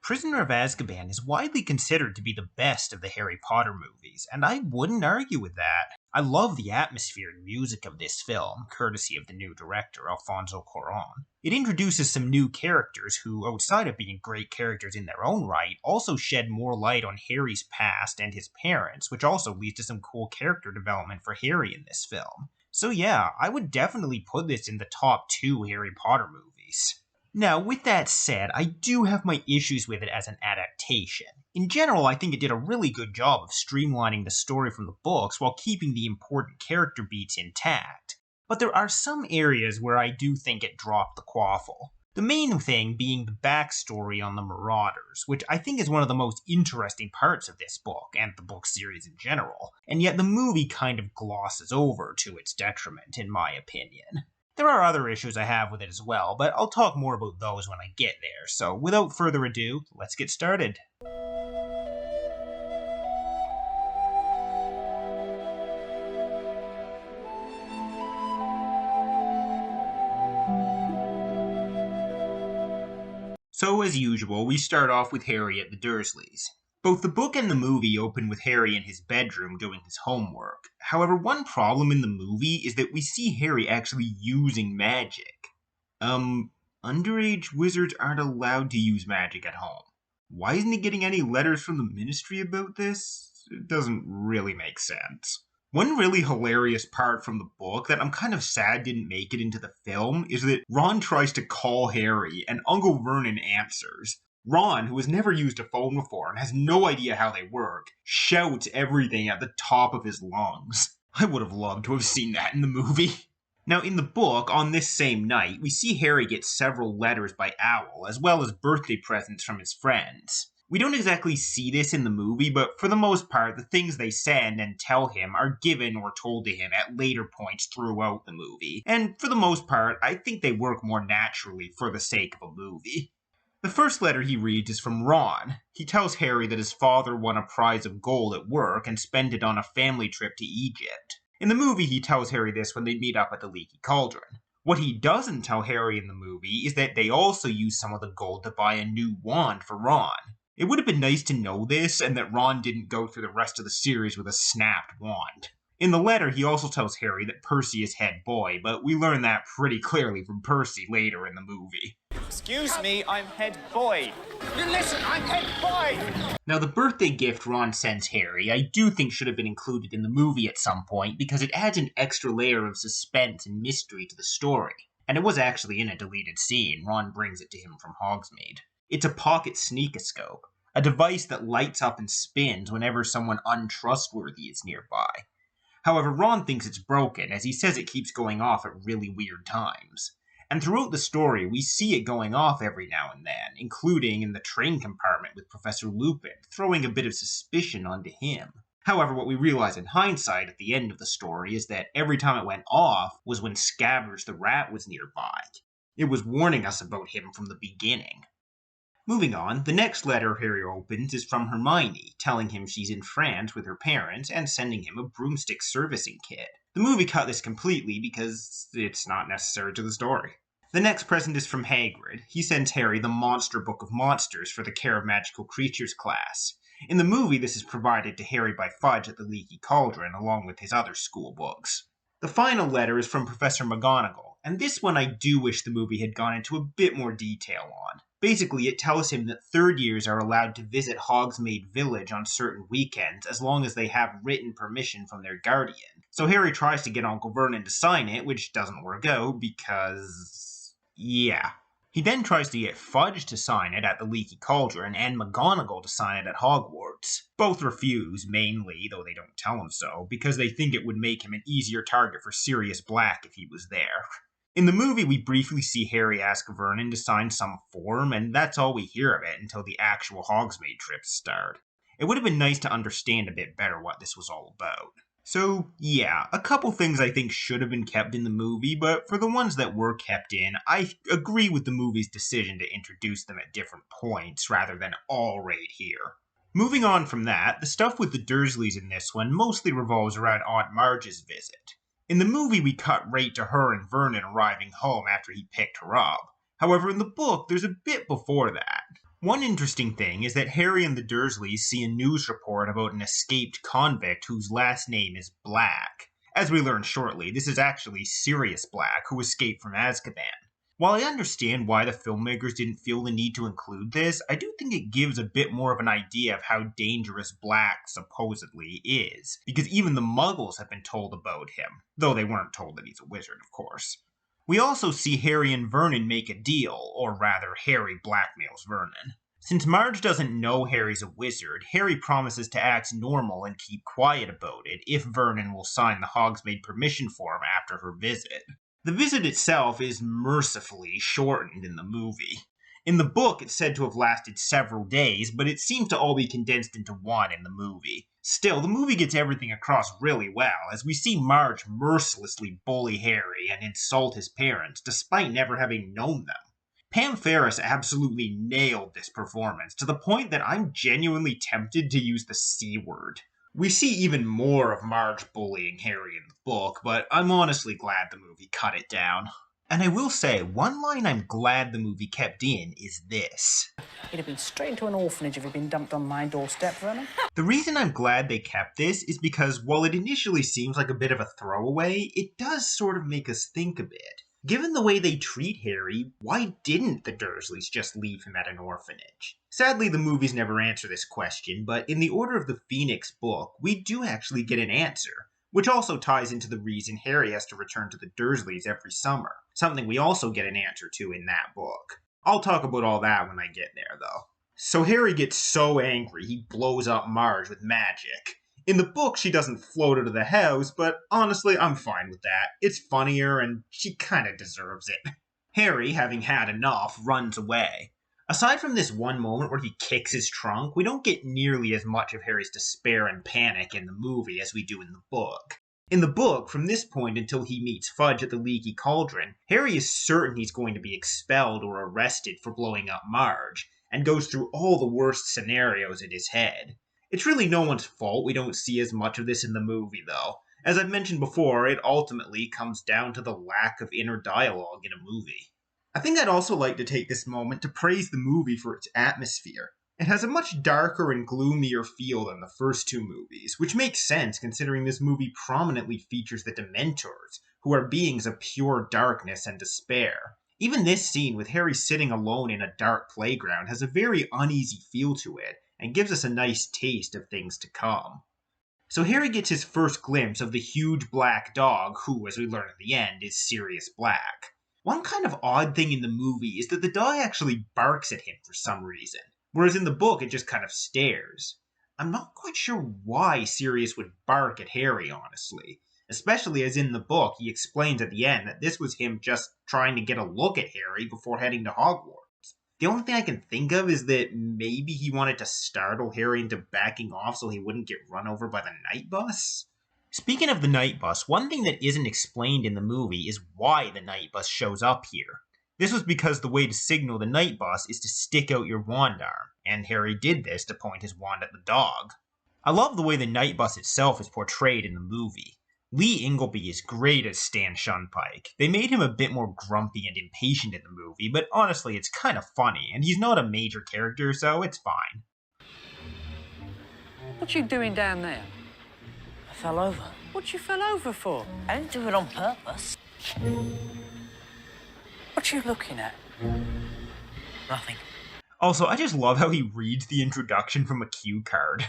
Prisoner of Azkaban is widely considered to be the best of the Harry Potter movies, and I wouldn't argue with that. I love the atmosphere and music of this film, courtesy of the new director, Alfonso Cuarón. It introduces some new characters who, outside of being great characters in their own right, also shed more light on Harry's past and his parents, which also leads to some cool character development for Harry in this film. So yeah, I would definitely put this in the top 2 Harry Potter movies. Now, with that said, I do have my issues with it as an adaptation. In general, I think it did a really good job of streamlining the story from the books while keeping the important character beats intact. But there are some areas where I do think it dropped the quaffle. The main thing being the backstory on the Marauders, which I think is one of the most interesting parts of this book, and the book series in general, and yet the movie kind of glosses over to its detriment, in my opinion. There are other issues I have with it as well, but I'll talk more about those when I get there, so without further ado, let's get started. So as usual, we start off with Harry at the Dursleys. Both the book and the movie open with Harry in his bedroom doing his homework. However, one problem in the movie is that we see Harry actually using magic. Underage wizards aren't allowed to use magic at home. Why isn't he getting any letters from the Ministry about this? It doesn't really make sense. One really hilarious part from the book that I'm kind of sad didn't make it into the film is that Ron tries to call Harry and Uncle Vernon answers. Ron, who has never used a phone before and has no idea how they work, shouts everything at the top of his lungs. I would have loved to have seen that in the movie. Now, in the book, on this same night, we see Harry get several letters by Owl, as well as birthday presents from his friends. We don't exactly see this in the movie, but for the most part, the things they send and tell him are given or told to him at later points throughout the movie. And for the most part, I think they work more naturally for the sake of a movie. The first letter he reads is from Ron. He tells Harry that his father won a prize of gold at work and spent it on a family trip to Egypt. In the movie, he tells Harry this when they meet up at the Leaky Cauldron. What he doesn't tell Harry in the movie is that they also use some of the gold to buy a new wand for Ron. It would have been nice to know this, and that Ron didn't go through the rest of the series with a snapped wand. In the letter, he also tells Harry that Percy is head boy, but we learn that pretty clearly from Percy later in the movie. Excuse me, I'm head boy. You listen, I'm head boy! Now, the birthday gift Ron sends Harry, I do think should have been included in the movie at some point, because it adds an extra layer of suspense and mystery to the story. And it was actually in a deleted scene. Ron brings it to him from Hogsmeade. It's a pocket sneakoscope, a device that lights up and spins whenever someone untrustworthy is nearby. However, Ron thinks it's broken, as he says it keeps going off at really weird times. And throughout the story, we see it going off every now and then, including in the train compartment with Professor Lupin, throwing a bit of suspicion onto him. However, what we realize in hindsight at the end of the story is that every time it went off was when Scabbers the rat was nearby. It was warning us about him from the beginning. Moving on, the next letter Harry opens is from Hermione, telling him she's in France with her parents and sending him a broomstick servicing kit. The movie cut this completely because it's not necessary to the story. The next present is from Hagrid. He sends Harry the Monster Book of Monsters for the Care of Magical Creatures class. In the movie, this is provided to Harry by Fudge at the Leaky Cauldron, along with his other school books. The final letter is from Professor McGonagall, and this one I do wish the movie had gone into a bit more detail on. Basically, it tells him that third years are allowed to visit Hogsmeade Village on certain weekends as long as they have written permission from their guardian. So Harry tries to get Uncle Vernon to sign it, which doesn't work out because... yeah. He then tries to get Fudge to sign it at the Leaky Cauldron and McGonagall to sign it at Hogwarts. Both refuse, mainly, though they don't tell him so, because they think it would make him an easier target for Sirius Black if he was there. In the movie, we briefly see Harry ask Vernon to sign some form, and that's all we hear of it until the actual Hogsmeade trips start. It would have been nice to understand a bit better what this was all about. So, yeah, a couple things I think should have been kept in the movie, but for the ones that were kept in, I agree with the movie's decision to introduce them at different points rather than all right here. Moving on from that, the stuff with the Dursleys in this one mostly revolves around Aunt Marge's visit. In the movie, we cut right to her and Vernon arriving home after he picked her up. However, in the book, there's a bit before that. One interesting thing is that Harry and the Dursleys see a news report about an escaped convict whose last name is Black. As we learn shortly, this is actually Sirius Black, who escaped from Azkaban. While I understand why the filmmakers didn't feel the need to include this, I do think it gives a bit more of an idea of how dangerous Black supposedly is, because even the Muggles have been told about him, though they weren't told that he's a wizard, of course. We also see Harry and Vernon make a deal, or rather, Harry blackmails Vernon. Since Marge doesn't know Harry's a wizard, Harry promises to act normal and keep quiet about it if Vernon will sign the Hogsmeade permission form after her visit. The visit itself is mercifully shortened in the movie. In the book, it's said to have lasted several days, but it seems to all be condensed into one in the movie. Still, the movie gets everything across really well, as we see Marge mercilessly bully Harry and insult his parents, despite never having known them. Pam Ferris absolutely nailed this performance, to the point that I'm genuinely tempted to use the C word. We see even more of Marge bullying Harry in the book, but I'm honestly glad the movie cut it down. And I will say, one line I'm glad the movie kept in is this. You'd have been straight into an orphanage if you'd been dumped on my doorstep, Vernon. The reason I'm glad they kept this is because while it initially seems like a bit of a throwaway, it does sort of make us think a bit. Given the way they treat Harry, why didn't the Dursleys just leave him at an orphanage? Sadly, the movies never answer this question, but in the Order of the Phoenix book, we do actually get an answer, which also ties into the reason Harry has to return to the Dursleys every summer, something we also get an answer to in that book. I'll talk about all that when I get there, though. So Harry gets so angry, he blows up Marge with magic. In the book, she doesn't float out of the house, but honestly, I'm fine with that. It's funnier, and she kinda deserves it. Harry, having had enough, runs away. Aside from this one moment where he kicks his trunk, we don't get nearly as much of Harry's despair and panic in the movie as we do in the book. In the book, from this point until he meets Fudge at the Leaky Cauldron, Harry is certain he's going to be expelled or arrested for blowing up Marge, and goes through all the worst scenarios in his head. It's really no one's fault we don't see as much of this in the movie, though. As I've mentioned before, it ultimately comes down to the lack of inner dialogue in a movie. I think I'd also like to take this moment to praise the movie for its atmosphere. It has a much darker and gloomier feel than the first two movies, which makes sense considering this movie prominently features the Dementors, who are beings of pure darkness and despair. Even this scene with Harry sitting alone in a dark playground has a very uneasy feel to it, and gives us a nice taste of things to come. So Harry gets his first glimpse of the huge black dog, who, as we learn at the end, is Sirius Black. One kind of odd thing in the movie is that the dog actually barks at him for some reason, whereas in the book it just kind of stares. I'm not quite sure why Sirius would bark at Harry, honestly, especially as in the book he explains at the end that this was him just trying to get a look at Harry before heading to Hogwarts. The only thing I can think of is that maybe he wanted to startle Harry into backing off so he wouldn't get run over by the night bus? Speaking of the night bus, one thing that isn't explained in the movie is why the night bus shows up here. This was because the way to signal the night bus is to stick out your wand arm, and Harry did this to point his wand at the dog. I love the way the night bus itself is portrayed in the movie. Lee Ingleby is great as Stan Shunpike. They made him a bit more grumpy and impatient in the movie, but honestly it's kind of funny, and he's not a major character, so it's fine. What you doing down there? I fell over. What you fell over for? I didn't do it on purpose. What you looking at? Nothing. Also, I just love how he reads the introduction from a cue card.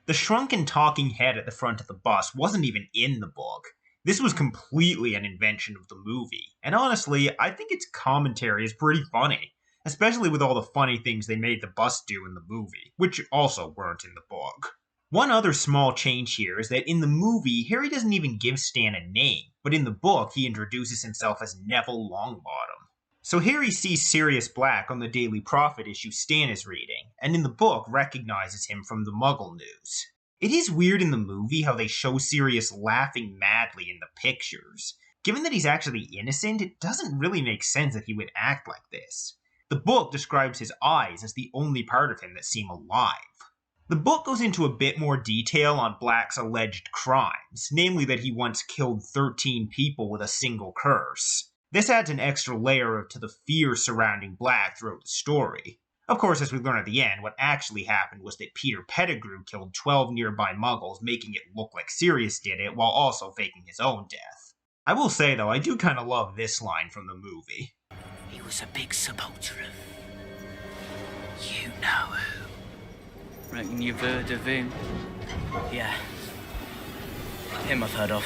The shrunken talking head at the front of the bus wasn't even in the book. This was completely an invention of the movie, and honestly, I think its commentary is pretty funny, especially with all the funny things they made the bus do in the movie, which also weren't in the book. One other small change here is that in the movie, Harry doesn't even give Stan a name, but in the book, he introduces himself as Neville Longbottom. So Harry sees Sirius Black on the Daily Prophet issue Stan is reading, and in the book recognizes him from the Muggle news. It is weird in the movie how they show Sirius laughing madly in the pictures. Given that he's actually innocent, it doesn't really make sense that he would act like this. The book describes his eyes as the only part of him that seem alive. The book goes into a bit more detail on Black's alleged crimes, namely that he once killed 13 people with a single curse. This adds an extra layer to the fear surrounding Black throughout the story. Of course, as we learn at the end, what actually happened was that Peter Pettigrew killed 12 nearby muggles, making it look like Sirius did it, while also faking his own death. I will say, though, I do kind of love this line from the movie. He was a big supporter of... You know who. Reckon you've heard of him? Yeah. Him I've heard of.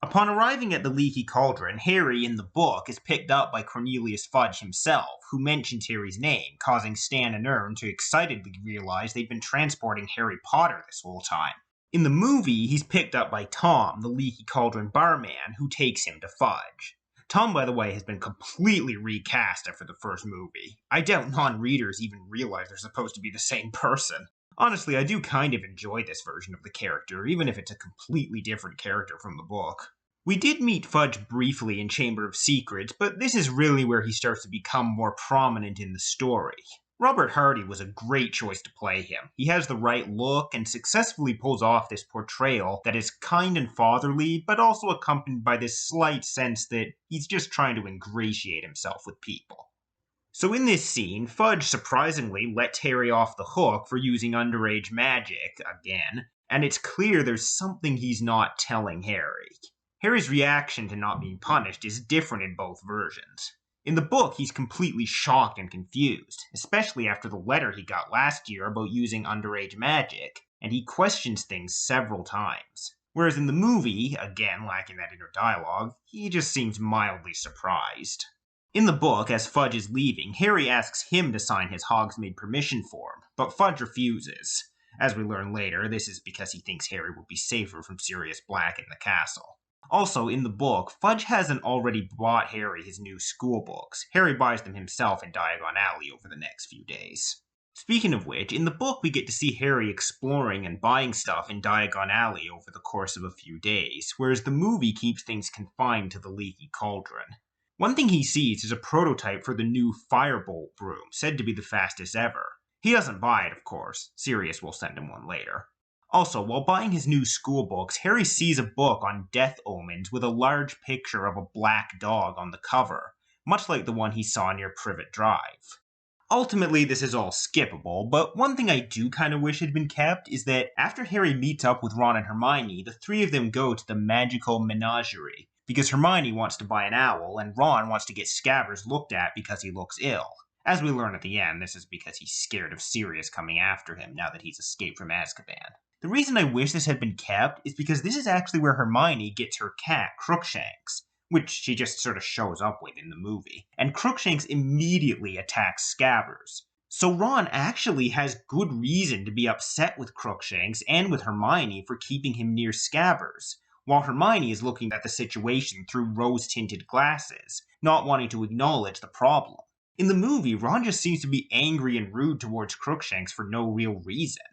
Upon arriving at the Leaky Cauldron, Harry, in the book, is picked up by Cornelius Fudge himself, who mentions Harry's name, causing Stan and Ern to excitedly realize they've been transporting Harry Potter this whole time. In the movie, he's picked up by Tom, the Leaky Cauldron barman, who takes him to Fudge. Tom, by the way, has been completely recast after the first movie. I doubt non-readers even realize they're supposed to be the same person. Honestly, I do kind of enjoy this version of the character, even if it's a completely different character from the book. We did meet Fudge briefly in Chamber of Secrets, but this is really where he starts to become more prominent in the story. Robert Hardy was a great choice to play him. He has the right look and successfully pulls off this portrayal that is kind and fatherly, but also accompanied by this slight sense that he's just trying to ingratiate himself with people. So in this scene, Fudge surprisingly lets Harry off the hook for using underage magic, again, and it's clear there's something he's not telling Harry. Harry's reaction to not being punished is different in both versions. In the book, he's completely shocked and confused, especially after the letter he got last year about using underage magic, and he questions things several times. Whereas in the movie, again lacking that inner dialogue, he just seems mildly surprised. In the book, as Fudge is leaving, Harry asks him to sign his Hogsmeade permission form, but Fudge refuses. As we learn later, this is because he thinks Harry will be safer from Sirius Black in the castle. Also, in the book, Fudge hasn't already bought Harry his new school books. Harry buys them himself in Diagon Alley over the next few days. Speaking of which, in the book we get to see Harry exploring and buying stuff in Diagon Alley over the course of a few days, whereas the movie keeps things confined to the Leaky Cauldron. One thing he sees is a prototype for the new Firebolt broom, said to be the fastest ever. He doesn't buy it, of course. Sirius will send him one later. Also, while buying his new school books, Harry sees a book on death omens with a large picture of a black dog on the cover, much like the one he saw near Privet Drive. Ultimately, this is all skippable, but one thing I do kind of wish had been kept is that after Harry meets up with Ron and Hermione, the three of them go to the magical menagerie, because Hermione wants to buy an owl, and Ron wants to get Scabbers looked at because he looks ill. As we learn at the end, this is because he's scared of Sirius coming after him now that he's escaped from Azkaban. The reason I wish this had been kept is because this is actually where Hermione gets her cat, Crookshanks, which she just sort of shows up with in the movie, and Crookshanks immediately attacks Scabbers. So Ron actually has good reason to be upset with Crookshanks and with Hermione for keeping him near Scabbers, while Hermione is looking at the situation through rose-tinted glasses, not wanting to acknowledge the problem. In the movie, Ron just seems to be angry and rude towards Crookshanks for no real reason.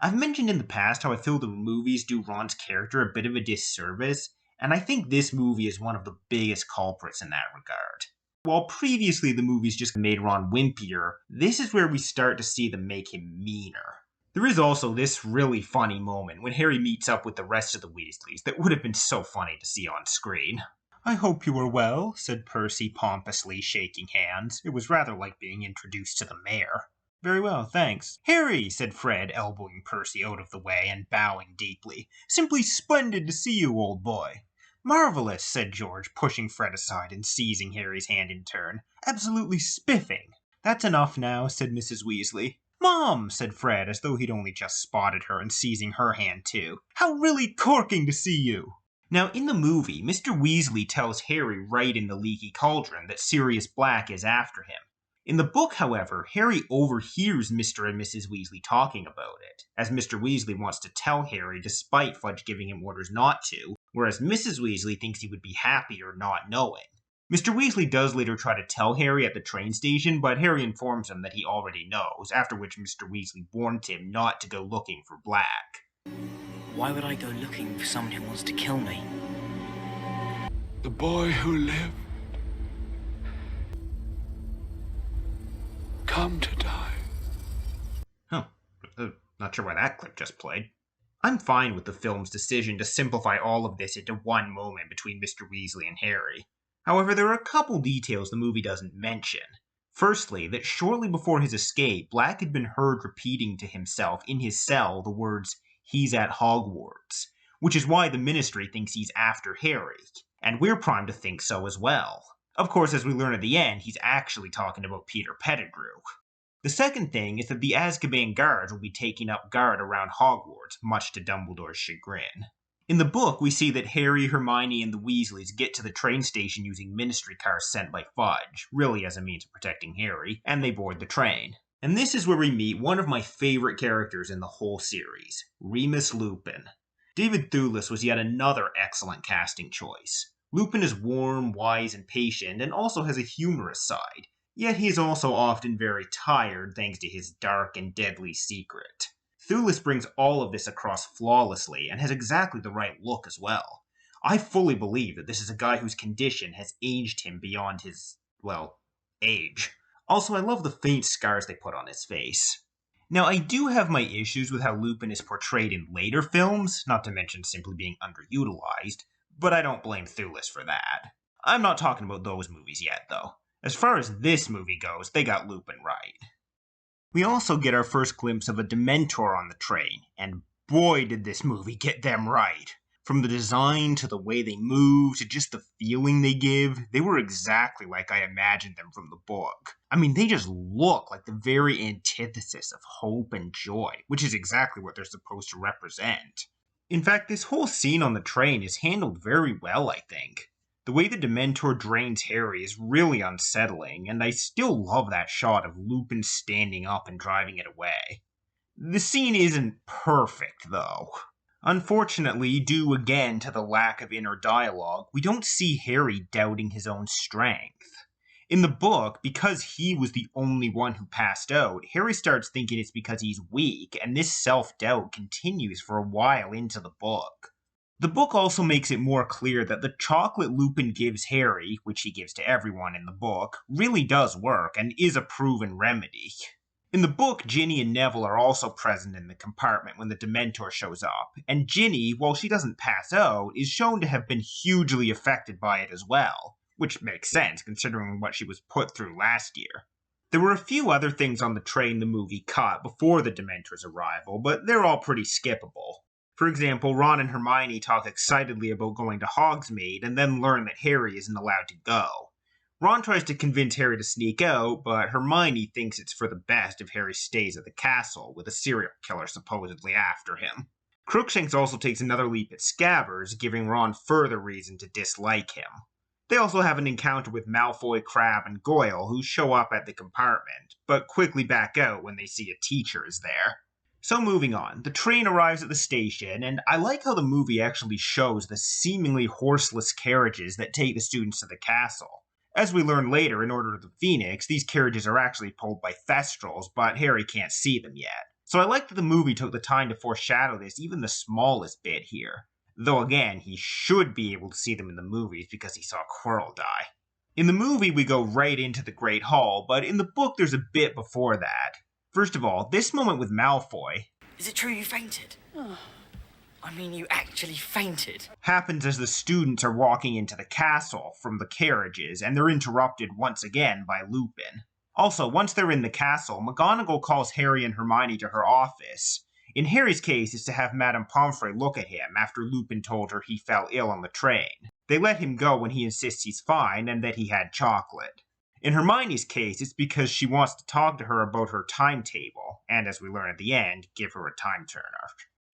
I've mentioned in the past how I feel the movies do Ron's character a bit of a disservice, and I think this movie is one of the biggest culprits in that regard. While previously the movies just made Ron wimpier, this is where we start to see them make him meaner. There is also this really funny moment when Harry meets up with the rest of the Weasleys that would have been so funny to see on screen. "I hope you are well," said Percy pompously, shaking hands. It was rather like being introduced to the mayor. "Very well, thanks." "Harry," said Fred, elbowing Percy out of the way and bowing deeply. "Simply splendid to see you, old boy." "Marvellous," said George, pushing Fred aside and seizing Harry's hand in turn. "Absolutely spiffing." "That's enough now," said Mrs. Weasley. "Mom," said Fred, as though he'd only just spotted her and seizing her hand too. "How really corking to see you!" Now, in the movie, Mr. Weasley tells Harry right in the Leaky Cauldron that Sirius Black is after him. In the book, however, Harry overhears Mr. and Mrs. Weasley talking about it, as Mr. Weasley wants to tell Harry despite Fudge giving him orders not to, whereas Mrs. Weasley thinks he would be happier not knowing. Mr. Weasley does later try to tell Harry at the train station, but Harry informs him that he already knows, after which Mr. Weasley warns him not to go looking for Black. Why would I go looking for someone who wants to kill me? The boy who lived, come to die. Huh. Not sure why that clip just played. I'm fine with the film's decision to simplify all of this into one moment between Mr. Weasley and Harry. However, there are a couple details the movie doesn't mention. Firstly, that shortly before his escape, Black had been heard repeating to himself in his cell the words, "He's at Hogwarts," which is why the Ministry thinks he's after Harry, and we're primed to think so as well. Of course, as we learn at the end, he's actually talking about Peter Pettigrew. The second thing is that the Azkaban guards will be taking up guard around Hogwarts, much to Dumbledore's chagrin. In the book, we see that Harry, Hermione, and the Weasleys get to the train station using Ministry cars sent by Fudge, really as a means of protecting Harry, and they board the train. And this is where we meet one of my favorite characters in the whole series, Remus Lupin. David Thewlis was yet another excellent casting choice. Lupin is warm, wise, and patient, and also has a humorous side. Yet he is also often very tired thanks to his dark and deadly secret. Thewlis brings all of this across flawlessly and has exactly the right look as well. I fully believe that this is a guy whose condition has aged him beyond his, well, age. Also, I love the faint scars they put on his face. Now, I do have my issues with how Lupin is portrayed in later films, not to mention simply being underutilized, but I don't blame Thewlis for that. I'm not talking about those movies yet, though. As far as this movie goes, they got Lupin right. We also get our first glimpse of a Dementor on the train, and boy did this movie get them right. From the design to the way they move to just the feeling they give, they were exactly like I imagined them from the book. I mean, they just look like the very antithesis of hope and joy, which is exactly what they're supposed to represent. In fact, this whole scene on the train is handled very well, I think. The way the Dementor drains Harry is really unsettling, and I still love that shot of Lupin standing up and driving it away. The scene isn't perfect, though. Unfortunately, due again to the lack of inner dialogue, we don't see Harry doubting his own strength. In the book, because he was the only one who passed out, Harry starts thinking it's because he's weak, and this self-doubt continues for a while into the book. The book also makes it more clear that the chocolate Lupin gives Harry, which he gives to everyone in the book, really does work and is a proven remedy. In the book, Ginny and Neville are also present in the compartment when the Dementor shows up, and Ginny, while she doesn't pass out, is shown to have been hugely affected by it as well, which makes sense considering what she was put through last year. There were a few other things on the train the movie cut before the Dementor's arrival, but they're all pretty skippable. For example, Ron and Hermione talk excitedly about going to Hogsmeade and then learn that Harry isn't allowed to go. Ron tries to convince Harry to sneak out, but Hermione thinks it's for the best if Harry stays at the castle, with a serial killer supposedly after him. Crookshanks also takes another leap at Scabbers, giving Ron further reason to dislike him. They also have an encounter with Malfoy, Crabbe, and Goyle, who show up at the compartment, but quickly back out when they see a teacher is there. So moving on, the train arrives at the station, and I like how the movie actually shows the seemingly horseless carriages that take the students to the castle. As we learn later in Order of the Phoenix, these carriages are actually pulled by Thestrals, but Harry can't see them yet. So I like that the movie took the time to foreshadow this even the smallest bit here. Though again, he should be able to see them in the movies because he saw Quirrell die. In the movie, we go right into the Great Hall, but in the book there's a bit before that. First of all, this moment with Malfoy... Is it true you fainted? I mean, you actually fainted. Happens as the students are walking into the castle from the carriages, and they're interrupted once again by Lupin. Also, once they're in the castle, McGonagall calls Harry and Hermione to her office. In Harry's case, it's to have Madame Pomfrey look at him after Lupin told her he fell ill on the train. They let him go when he insists he's fine and that he had chocolate. In Hermione's case, it's because she wants to talk to her about her timetable, and as we learn at the end, give her a time turner.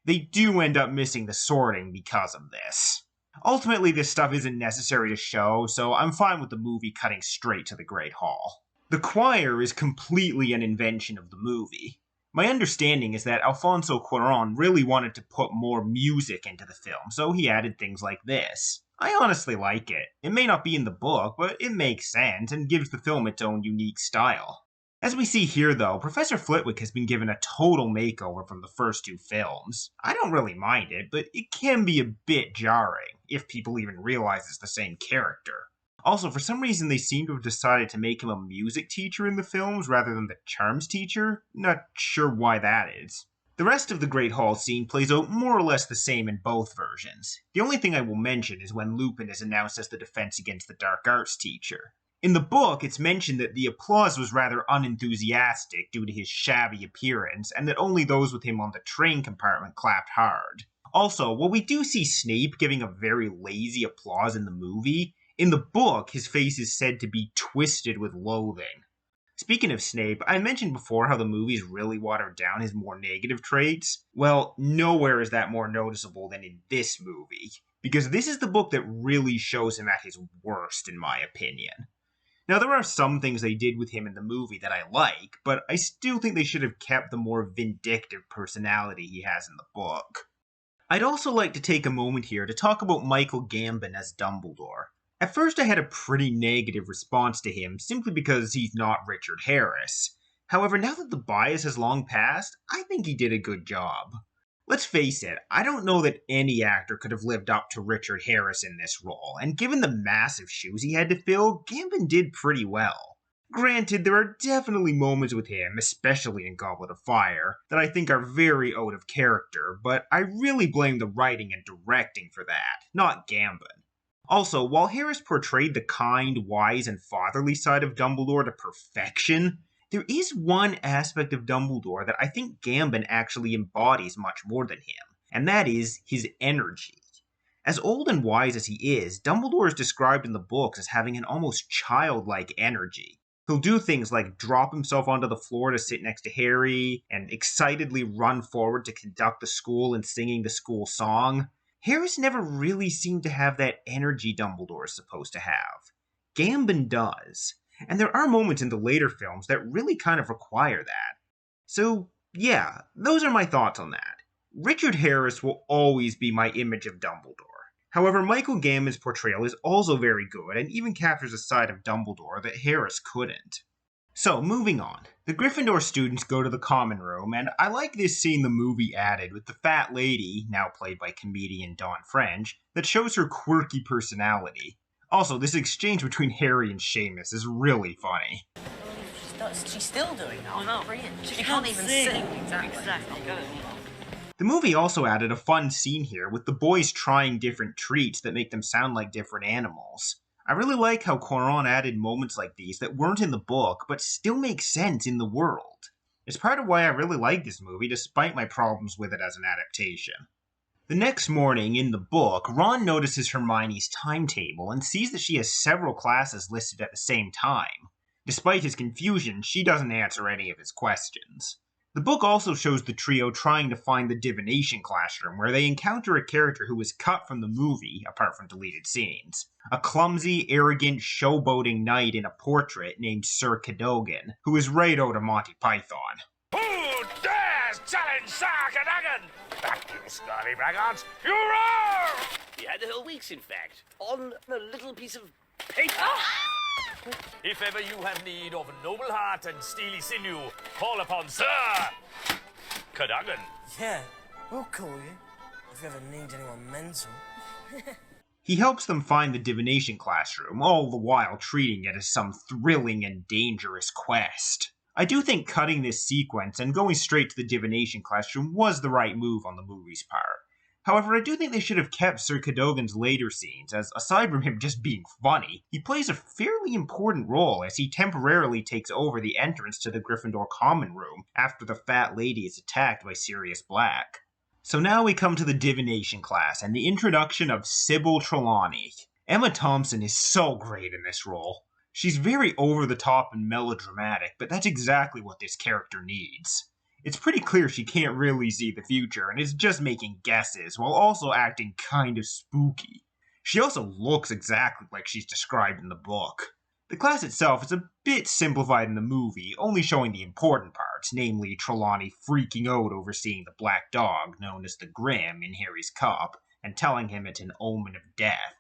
They do end up missing the sorting because of this. Ultimately, this stuff isn't necessary to show, so I'm fine with the movie cutting straight to the Great Hall. The choir is completely an invention of the movie. My understanding is that Alfonso Cuarón really wanted to put more music into the film, so he added things like this. I honestly like it. It may not be in the book, but it makes sense and gives the film its own unique style. As we see here though, Professor Flitwick has been given a total makeover from the first two films. I don't really mind it, but it can be a bit jarring, if people even realize it's the same character. Also, for some reason they seem to have decided to make him a music teacher in the films rather than the charms teacher. Not sure why that is. The rest of the Great Hall scene plays out more or less the same in both versions. The only thing I will mention is when Lupin is announced as the Defense Against the Dark Arts teacher. In the book, it's mentioned that the applause was rather unenthusiastic due to his shabby appearance, and that only those with him on the train compartment clapped hard. Also, while we do see Snape giving a very lazy applause in the movie, in the book, his face is said to be twisted with loathing. Speaking of Snape, I mentioned before how the movies really watered down his more negative traits. Well, nowhere is that more noticeable than in this movie, because this is the book that really shows him at his worst, in my opinion. Now, there are some things they did with him in the movie that I like, but I still think they should have kept the more vindictive personality he has in the book. I'd also like to take a moment here to talk about Michael Gambon as Dumbledore. At first I had a pretty negative response to him, simply because he's not Richard Harris. However, now that the bias has long passed, I think he did a good job. Let's face it, I don't know that any actor could have lived up to Richard Harris in this role, and given the massive shoes he had to fill, Gambon did pretty well. Granted, there are definitely moments with him, especially in Goblet of Fire, that I think are very out of character, but I really blame the writing and directing for that, not Gambon. Also, while Harris portrayed the kind, wise, and fatherly side of Dumbledore to perfection, there is one aspect of Dumbledore that I think Gambon actually embodies much more than him, and that is his energy. As old and wise as he is, Dumbledore is described in the books as having an almost childlike energy. He'll do things like drop himself onto the floor to sit next to Harry, and excitedly run forward to conduct the school in singing the school song. Harris never really seemed to have that energy Dumbledore is supposed to have. Gambon does. And there are moments in the later films that really kind of require that. So, yeah, those are my thoughts on that. Richard Harris will always be my image of Dumbledore. However, Michael Gambon's portrayal is also very good and even captures a side of Dumbledore that Harris couldn't. So, moving on. The Gryffindor students go to the common room, and I like this scene the movie added with the fat lady, now played by comedian Dawn French, that shows her quirky personality. Also, this exchange between Harry and Seamus is really funny. She's still doing that. Oh, no. Brilliant. She can't can't even sing. Exactly. Good. The movie also added a fun scene here with the boys trying different treats that make them sound like different animals. I really like how Cuarón added moments like these that weren't in the book but still make sense in the world. It's part of why I really like this movie despite my problems with it as an adaptation. The next morning, in the book, Ron notices Hermione's timetable and sees that she has several classes listed at the same time. Despite his confusion, she doesn't answer any of his questions. The book also shows the trio trying to find the Divination classroom, where they encounter a character who was cut from the movie, apart from deleted scenes. A clumsy, arrogant, showboating knight in a portrait named Sir Cadogan, who is right out of Monty Python. Who dares challenge Sir Cadogan? Back, you scurry braggarts! You roar! We had the whole weeks, in fact, on a little piece of paper. If ever you have need of a noble heart and steely sinew, call upon Sir Cadogan. Yeah, we'll call you if you ever need anyone mental. He helps them find the Divination classroom, all the while treating it as some thrilling and dangerous quest. I do think cutting this sequence and going straight to the Divination classroom was the right move on the movie's part. However, I do think they should have kept Sir Cadogan's later scenes, as aside from him just being funny, he plays a fairly important role as he temporarily takes over the entrance to the Gryffindor common room after the fat lady is attacked by Sirius Black. So now we come to the Divination class and the introduction of Sybil Trelawney. Emma Thompson is so great in this role. She's very over-the-top and melodramatic, but that's exactly what this character needs. It's pretty clear she can't really see the future and is just making guesses while also acting kind of spooky. She also looks exactly like she's described in the book. The class itself is a bit simplified in the movie, only showing the important parts, namely Trelawney freaking out over seeing the black dog known as the Grim in Harry's cup and telling him it's an omen of death.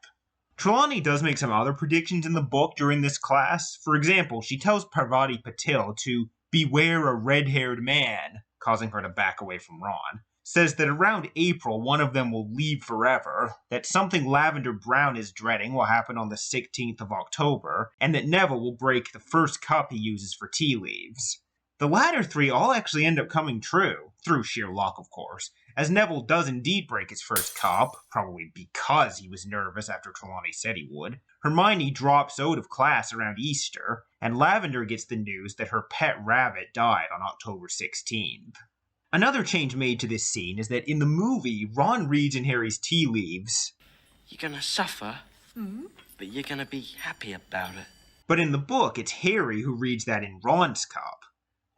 Trelawney does make some other predictions in the book during this class. For example, she tells Parvati Patil to beware a red-haired man, causing her to back away from Ron. Says that around April, one of them will leave forever, that something Lavender Brown is dreading will happen on the 16th of October, and that Neville will break the first cup he uses for tea leaves. The latter three all actually end up coming true, through sheer luck of course, as Neville does indeed break his first cup, probably because he was nervous after Trelawney said he would. Hermione drops out of class around Easter, and Lavender gets the news that her pet rabbit died on October 16th. Another change made to this scene is that in the movie, Ron reads in Harry's tea leaves, You're gonna suffer, but you're gonna be happy about it. but in the book, it's Harry who reads that in Ron's cup.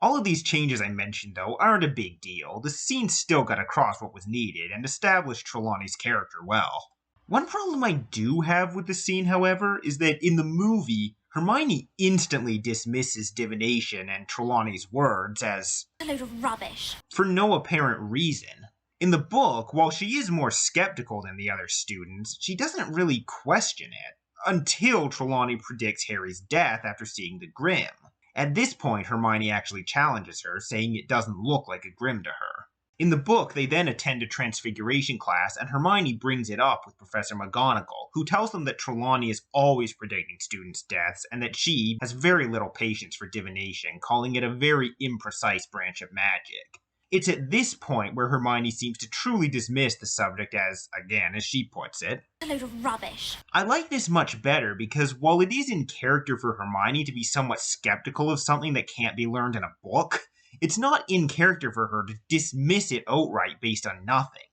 All of these changes I mentioned, though, aren't a big deal. The scene still got across what was needed and established Trelawney's character well. One problem I do have with the scene, however, is that in the movie, Hermione instantly dismisses divination and Trelawney's words as a load of rubbish for no apparent reason. In the book, while she is more skeptical than the other students, she doesn't really question it, until Trelawney predicts Harry's death after seeing the Grim. At this point, Hermione actually challenges her, saying it doesn't look like a Grim to her. In the book, they then attend a transfiguration class, and Hermione brings it up with Professor McGonagall, who tells them that Trelawney is always predicting students' deaths, and that she has very little patience for divination, calling it a very imprecise branch of magic. It's at this point where Hermione seems to truly dismiss the subject as, again, as she puts it, a load of rubbish. I like this much better because while it is in character for Hermione to be somewhat skeptical of something that can't be learned in a book, it's not in character for her to dismiss it outright based on nothing.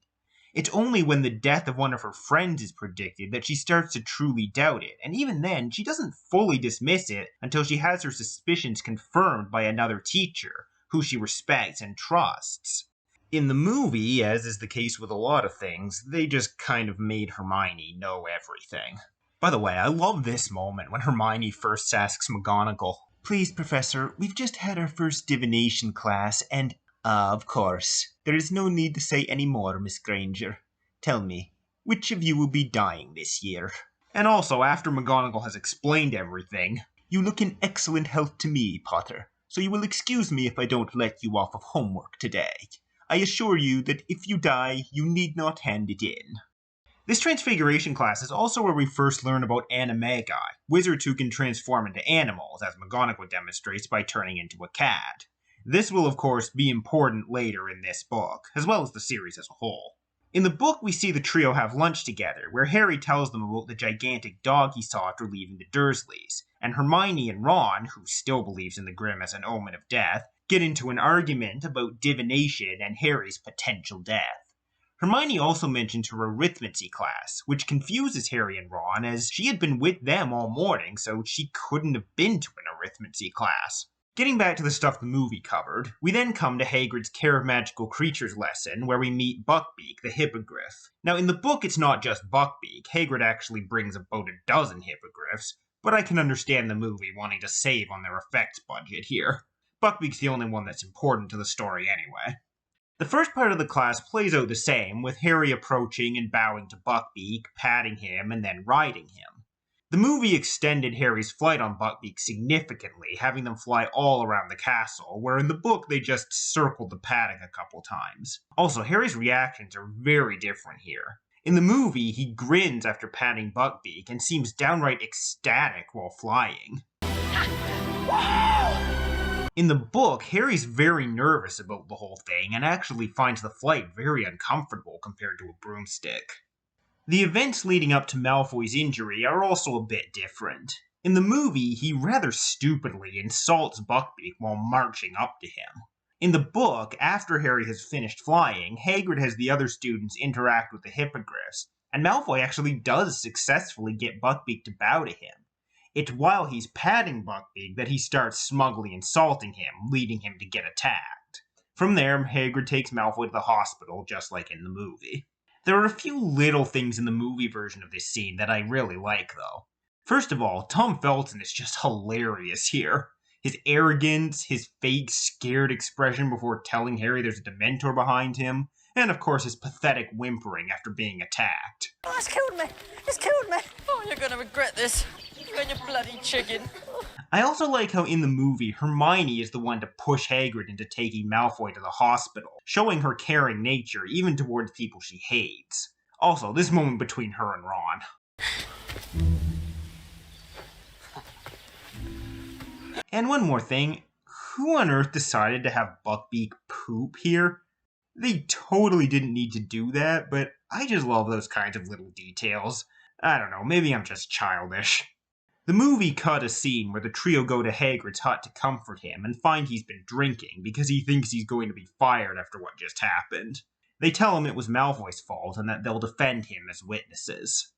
It's only when the death of one of her friends is predicted that she starts to truly doubt it, and even then, she doesn't fully dismiss it until she has her suspicions confirmed by another teacher, who she respects and trusts. In the movie, as is the case with a lot of things, they just kind of made Hermione know everything. By the way, I love this moment when Hermione first asks McGonagall, "Please, Professor, we've just had our first divination class, and, of course, there is no need to say any more, Miss Granger. Tell me, which of you will be dying this year?" And also, after McGonagall has explained everything, "You look in excellent health to me, Potter, so you will excuse me if I don't let you off of homework today. I assure you that if you die, you need not hand it in." This transfiguration class is also where we first learn about Animagi, wizards who can transform into animals, as McGonagall demonstrates by turning into a cat. This will, of course, be important later in this book, as well as the series as a whole. In the book, we see the trio have lunch together, where Harry tells them about the gigantic dog he saw after leaving the Dursleys, and Hermione and Ron, who still believes in the Grim as an omen of death, get into an argument about divination and Harry's potential death. Hermione also mentions her arithmancy class, which confuses Harry and Ron as she had been with them all morning, so she couldn't have been to an arithmancy class. Getting back to the stuff the movie covered, we then come to Hagrid's Care of Magical Creatures lesson, where we meet Buckbeak, the hippogriff. Now, in the book, it's not just Buckbeak. Hagrid actually brings about a dozen hippogriffs, but I can understand the movie wanting to save on their effects budget here. Buckbeak's the only one that's important to the story anyway. The first part of the class plays out the same, with Harry approaching and bowing to Buckbeak, patting him, and then riding him. The movie extended Harry's flight on Buckbeak significantly, having them fly all around the castle, where in the book they just circled the padding a couple times. Also, Harry's reactions are very different here. In the movie, he grins after patting Buckbeak and seems downright ecstatic while flying. In the book, Harry's very nervous about the whole thing and actually finds the flight very uncomfortable compared to a broomstick. The events leading up to Malfoy's injury are also a bit different. In the movie, he rather stupidly insults Buckbeak while marching up to him. In the book, after Harry has finished flying, Hagrid has the other students interact with the hippogriffs, and Malfoy actually does successfully get Buckbeak to bow to him. It's while he's patting Buckbeak that he starts smugly insulting him, leading him to get attacked. From there, Hagrid takes Malfoy to the hospital, just like in the movie. There are a few little things in the movie version of this scene that I really like, though. First of all, Tom Felton is just hilarious here. His arrogance, his fake scared expression before telling Harry there's a Dementor behind him, and of course his pathetic whimpering after being attacked. Oh, it's killed me! It's killed me! Oh, you're gonna regret this. You and your bloody chicken. I also like how in the movie, Hermione is the one to push Hagrid into taking Malfoy to the hospital, showing her caring nature even towards people she hates. Also, this moment between her and Ron. And one more thing, who on earth decided to have Buckbeak poop here? They totally didn't need to do that, but I just love those kinds of little details. I don't know, maybe I'm just childish. The movie cut a scene where the trio go to Hagrid's hut to comfort him and find he's been drinking because he thinks he's going to be fired after what just happened. They tell him it was Malfoy's fault and that they'll defend him as witnesses.